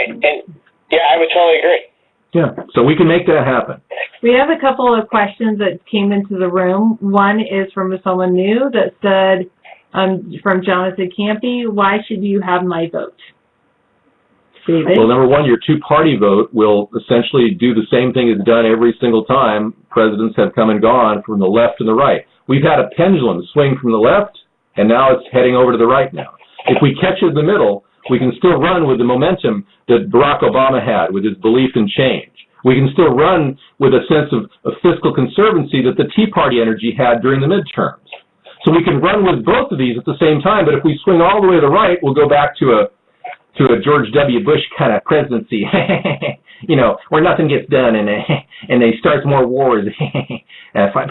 Right. And yeah, I would totally agree. Yeah, so we can make that happen. We have a couple of questions that came into the room. One is from someone new that said, from Jonathan Campy, why should you have my vote? David? Well, number one, your two-party vote will essentially do the same thing it's done every single time presidents have come and gone from the left and the right. We've had a pendulum swing from the left, and now it's heading over to the right now. If we catch it in the middle, we can still run with the momentum that Barack Obama had with his belief in change. We can still run with a sense of fiscal conservancy that the Tea Party energy had during the midterms. So we can run with both of these at the same time, but if we swing all the way to the right, we'll go back to a George W. Bush kind of presidency, where nothing gets done and they start more wars.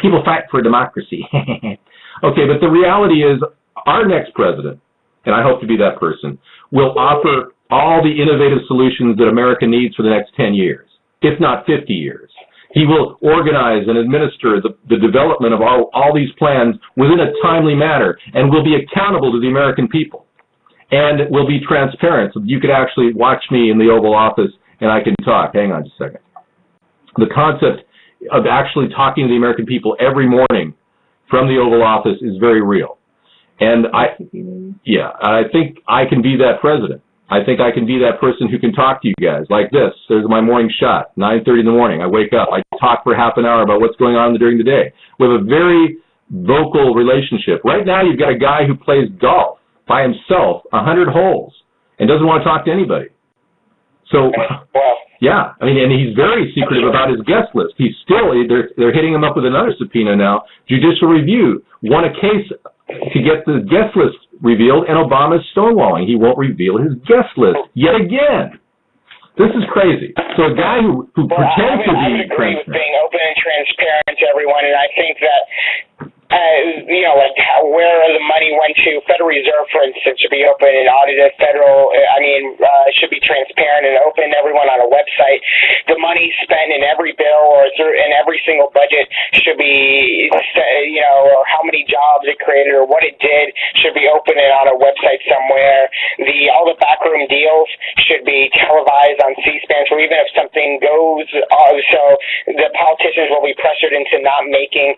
People fight for democracy. Okay, but the reality is our next president, and I hope to be that person, will offer all the innovative solutions that America needs for the next 10 years, if not 50 years. He will organize and administer the development of all these plans within a timely manner and will be accountable to the American people. And will be transparent, so you could actually watch me in the Oval Office and I can talk. Hang on just a second. The concept of actually talking to the American people every morning from the Oval Office is very real. And I think I can be that president. I think I can be that person who can talk to you guys like this. There's my morning shot, 9:30 in the morning. I wake up. I talk for half an hour about what's going on during the day. We have a very vocal relationship. Right now you've got a guy who plays golf by himself, 100 holes, and doesn't want to talk to anybody. So, yeah, I mean, and he's very secretive about his guest list. They're hitting him up with another subpoena now. Judicial Review won a case to get the guest list revealed, and Obama's stonewalling. He won't reveal his guest list yet again. This is crazy. So a guy who pretends to be I would agree with being open and transparent to everyone, and I think that where the money went to. Federal Reserve, for instance, should be open and audited. Should be transparent and open. Everyone on a website. The money spent in every bill or in every single budget should be, or how many jobs it created or what it did should be open and on a website somewhere. All the backroom deals should be televised on C-SPAN. So even if something goes, so the politicians will be pressured into not making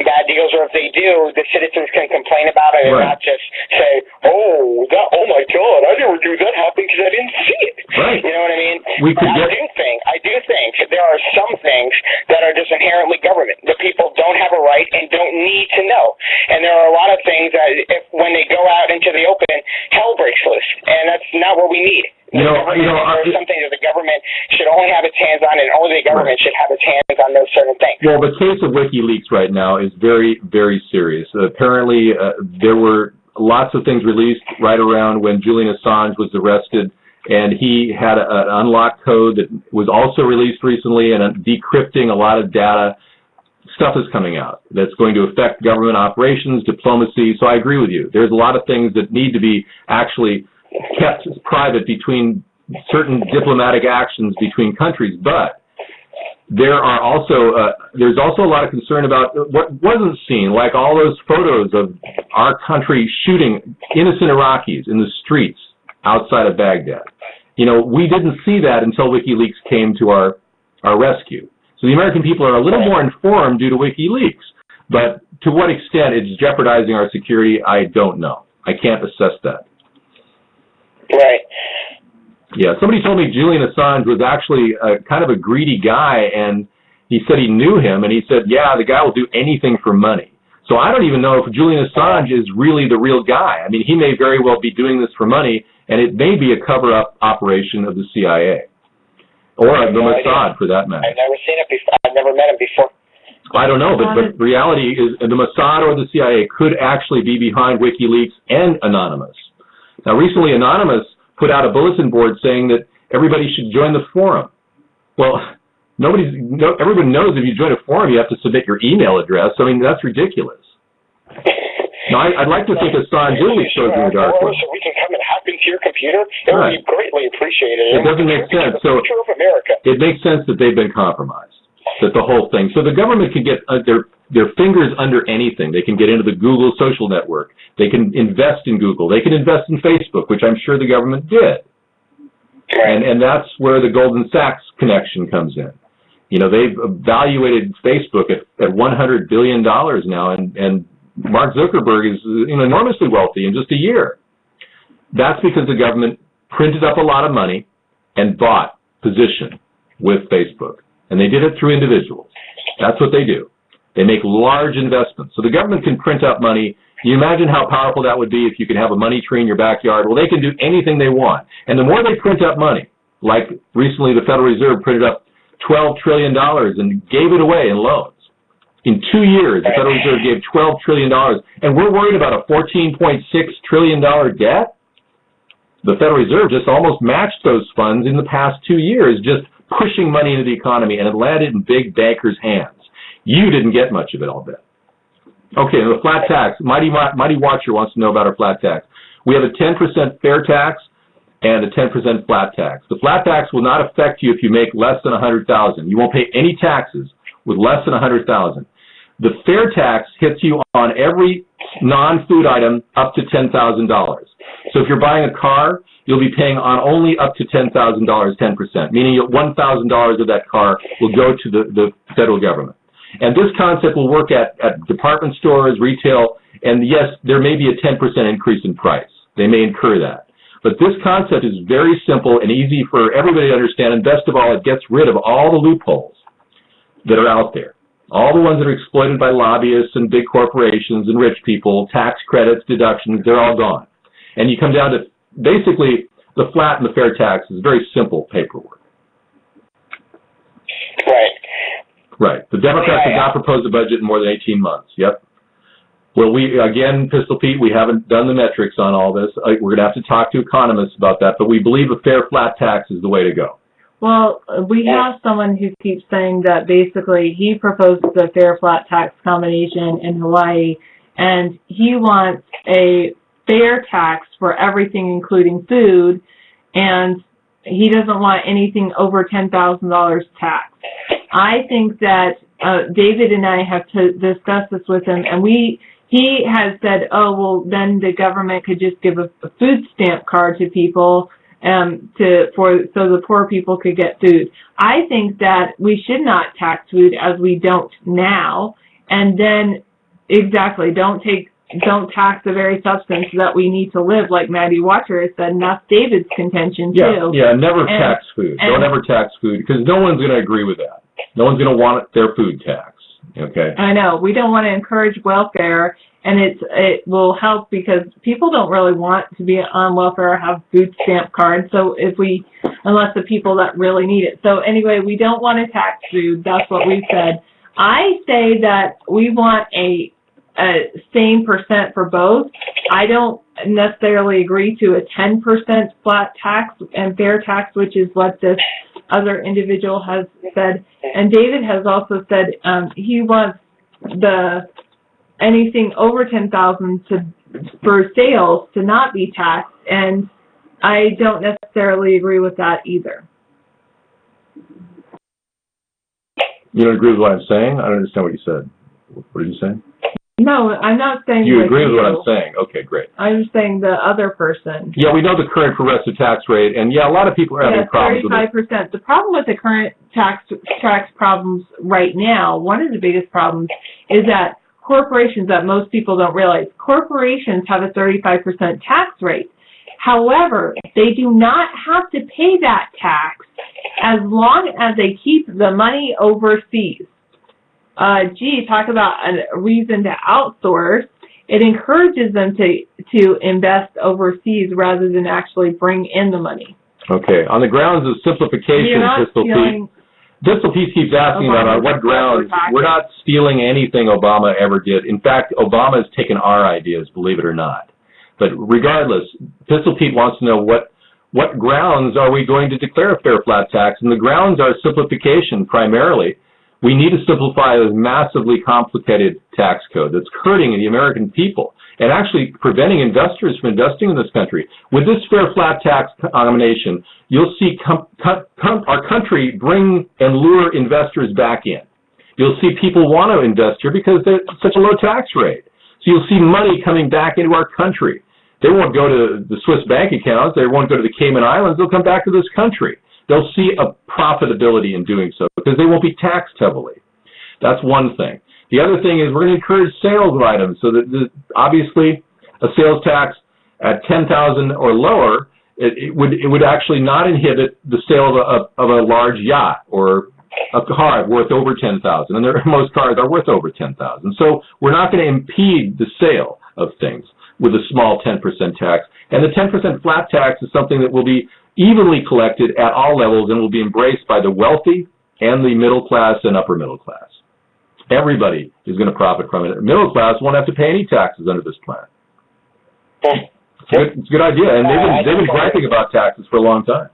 bad deals, or if they do, the citizens can complain about it and not just say, oh my God, I never knew that happened because I didn't see it. Right. You know what I mean? I do think there are some things that are just inherently government that people don't have a right and don't need to know. And there are a lot of things that when they go out into the open, hell breaks loose. And that's not what we need. There's something that the government should only have its hands on, and only the government should have its hands on those certain things. Well, the case of WikiLeaks right now is very, very serious. Apparently, there were lots of things released right around when Julian Assange was arrested, and he had an unlocked code that was also released recently and decrypting a lot of data. Stuff is coming out that's going to affect government operations, diplomacy. So I agree with you. There's a lot of things that need to be actually kept private between certain diplomatic actions between countries, but there's also a lot of concern about what wasn't seen, like all those photos of our country shooting innocent Iraqis in the streets outside of Baghdad. We didn't see that until WikiLeaks came to our rescue. So the American people are a little more informed due to WikiLeaks, but to what extent it's jeopardizing our security, I don't know. I can't assess that. Right. Yeah, somebody told me Julian Assange was actually kind of a greedy guy, and he said he knew him, and he said, yeah, the guy will do anything for money. So I don't even know if Julian Assange is really the real guy. I mean, he may very well be doing this for money, and it may be a cover-up operation of the CIA, or the Mossad, for that matter. I've never seen it before. I've never met him before. I don't know, but reality is the Mossad or the CIA could actually be behind WikiLeaks and Anonymous. Now, recently, Anonymous put out a bulletin board saying that everybody should join the forum. Well, everyone knows if you join a forum, you have to submit your email address. I mean, that's ridiculous. Now, I'd like to think Assange really shows in the dark web. So we can come and hack into your computer. It would be greatly appreciated. It doesn't make sense. So it makes sense that they've been compromised, that the whole thing. So the government can get their fingers under anything. They can get into the Google social network. They can invest in Google. They can invest in Facebook, which I'm sure the government did. And that's where the Goldman Sachs connection comes in. They've evaluated Facebook at $100 billion now, and Mark Zuckerberg is enormously wealthy in just a year. That's because the government printed up a lot of money and bought position with Facebook. And they did it through individuals. That's what they do. They make large investments. So the government can print up money. You imagine how powerful that would be if you could have a money tree in your backyard. Well, they can do anything they want. And the more they print up money, like recently the Federal Reserve printed up $12 trillion and gave it away in loans. In 2 years, the Federal Reserve gave $12 trillion, and we're worried about a $14.6 trillion debt? The Federal Reserve just almost matched those funds in the past 2 years, just pushing money into the economy, and it landed in big bankers' hands. You didn't get much of it, I'll bet. Okay, the flat tax. Mighty Watcher wants to know about our flat tax. We have a 10% fair tax and a 10% flat tax. The flat tax will not affect you if you make less than $100,000. You won't pay any taxes with less than $100,000. The fair tax hits you on every non-food item up to $10,000. So if you're buying a car, you'll be paying on only up to $10,000, 10%, meaning $1,000 of that car will go to the federal government. And this concept will work at department stores, retail, and yes, there may be a 10% increase in price. They may incur that. But this concept is very simple and easy for everybody to understand, and best of all, it gets rid of all the loopholes that are out there. All the ones that are exploited by lobbyists and big corporations and rich people, tax credits, deductions, they're all gone. And you come down to basically the flat and the fair tax is very simple paperwork. Right. The Democrats have not proposed a budget in more than 18 months. Yep. Well, Pistol Pete, we haven't done the metrics on all this. We're going to have to talk to economists about that, but we believe a fair flat tax is the way to go. Well, we have someone who keeps saying that basically he proposed the fair flat tax combination in Hawaii, and he wants a fair tax for everything, including food, and he doesn't want anything over $10,000 taxed. I think that David and I have discussed this with him, and he has said, oh, well, then the government could just give a food stamp card to people so the poor people could get food. I think that we should not tax food as we don't now, and then don't tax the very substance that we need to live, like Maddie Watcher has said, and that's David's contention too. Yeah, never tax food. Don't ever tax food, because no one's going to agree with that. No one's going to want their food tax. Okay. I know. We don't want to encourage welfare, and it will help because people don't really want to be on welfare or have food stamp cards. So unless the people that really need it. So anyway, we don't want to tax food. That's what we said. I say that we want a same percent for both. I don't necessarily agree to a 10% flat tax and fair tax, which is what this other individual has said. And David has also said he wants anything over $10,000 for sales to not be taxed, and I don't necessarily agree with that either. You don't agree with what I'm saying? I don't understand what you said. What did you say? No, I'm not saying you agree with what I'm saying. Okay, great. I'm saying the other person. Yeah, we know the current progressive tax rate, and a lot of people are having problems with it. 35%. The problem with the current tax problems right now, one of the biggest problems, is that corporations, that most people don't realize, corporations have a 35% tax rate. However, they do not have to pay that tax as long as they keep the money overseas. Talk about a reason to outsource. It encourages them to invest overseas rather than actually bring in the money. Okay. On the grounds of simplification, Pistol Pete keeps asking about on what grounds. We're not stealing anything Obama ever did. In fact, Obama has taken our ideas, believe it or not. But regardless, Pistol Pete wants to know what grounds are we going to declare a fair flat tax? And the grounds are simplification primarily. We need to simplify a massively complicated tax code that's hurting the American people and actually preventing investors from investing in this country. With this fair flat tax combination, you'll see our country bring and lure investors back in. You'll see people want to invest here because there's such a low tax rate. So you'll see money coming back into our country. They won't go to the Swiss bank accounts. They won't go to the Cayman Islands. They'll come back to this country. They'll see a profitability in doing so because they won't be taxed heavily. That's one thing. The other thing is we're going to encourage sales of items so that obviously a sales tax at $10,000 or lower, it would actually not inhibit the sale of a large yacht or a car worth over $10,000, and most cars are worth over $10,000. So we're not going to impede the sale of things with a small 10% tax. And the 10% flat tax is something that will be evenly collected at all levels and will be embraced by the wealthy and the middle class and upper middle class. Everybody is going to profit from it. Middle class won't have to pay any taxes under this plan. It's a good idea, and they've been griping about taxes for a long time.